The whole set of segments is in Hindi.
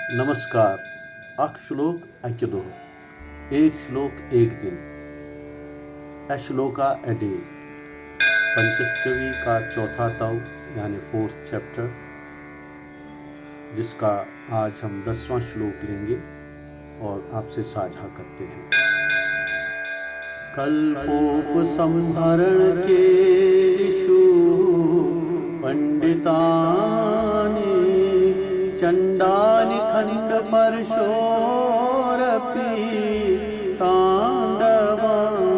नमस्कार। अख श्लोक अक्य दोह, एक श्लोक एक दिन, अ श्लोका अ डे। पंचस्तवी का चौथा तव यानी 4th चैप्टर, जिसका आज हम 10वां श्लोक लेंगे और आपसे साझा करते हैं। कल्पोपसंहरण केषु पंडितानि चंडानि खंड परशोरपि तांडवानि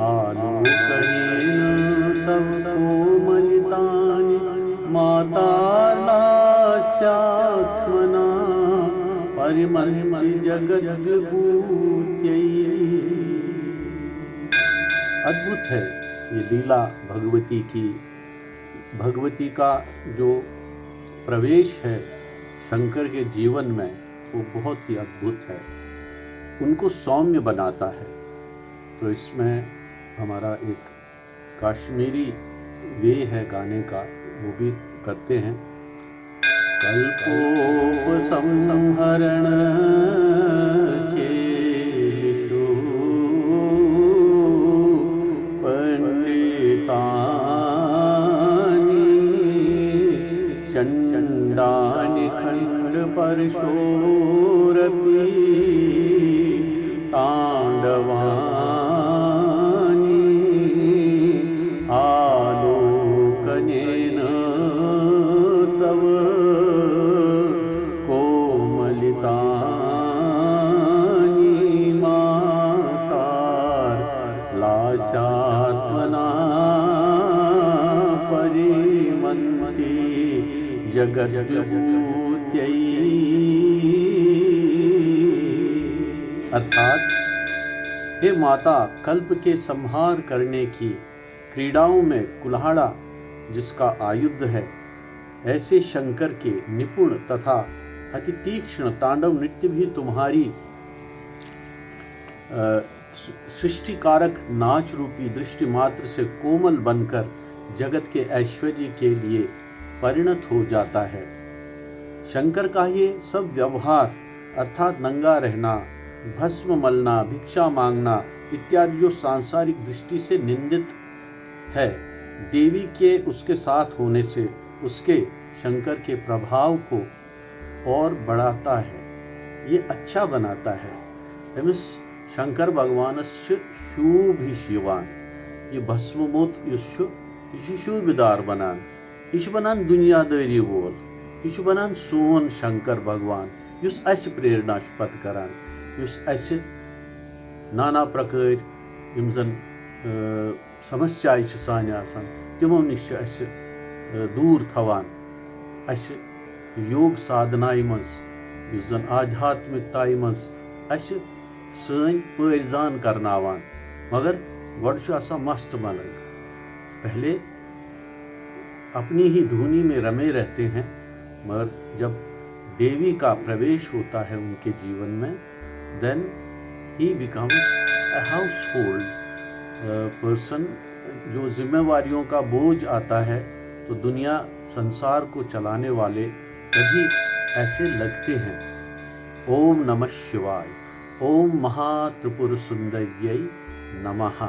आलोकनेन तव कोमलितानि मातार्लास्यात्मना परिमन्ति जगद्विभूत्यै। अद्भुत है ये लीला भगवती की। भगवती का जो प्रवेश है शंकर के जीवन में वो बहुत ही अद्भुत है, उनको सौम्य बनाता है। तो इसमें हमारा एक कश्मीरी वे है गाने का, वो भी करते हैं। कल्पोपसंहरण केषु चंडानि खंड परशोरपि तांडवानि आलोकनेन तव कोमलितानि मातार्लास्यात्मना परिमन्ति जगद्विभूत्यै। अर्थात, हे माता, कल्प के संहार करने की क्रीड़ाओं में कुल्हाड़ा जिसका आयुध है, ऐसे शंकर के निपुण तथा अति तीक्ष्ण तांडव नृत्य भी तुम्हारी सृष्टिकारक नाच रूपी दृष्टि मात्र से कोमल बनकर जगत के ऐश्वर्य के लिए परिणत हो जाता है। शंकर का ये सब व्यवहार अर्थात नंगा रहना, भस्म मलना, भिक्षा मांगना इत्यादि जो सांसारिक दृष्टि से निंदित है, देवी के उसके साथ होने से उसके शंकर के प्रभाव को और बढ़ाता है, ये अच्छा बनाता है। एमिस शंकर भगवान शूभि शिवान, ये भस्मोत शुभिदार बनान, यह बनान दुनियादारी वोल, यह बनान सोन शंकर भगवान युस अस प्रेरणा पत करान, युस अस नाना प्रकार यम जन समस्या साने आसान तिमो निश अस दूर थवान, अस योग साधनाय मज युस जन आध्यात्मिकताय मज अस सन पैरजान करनावान। मगर गोड छु आसान मस्त मलंग, पहले अपनी ही धुनी में रमे रहते हैं, मगर जब देवी का प्रवेश होता है उनके जीवन में, देन ही becomes a household person. जो जिम्मेवारियों का बोझ आता है तो दुनिया संसार को चलाने वाले तभी ऐसे लगते हैं। ओम नमः शिवाय। ओम महात्रिपुर सुंदर्यै नमः।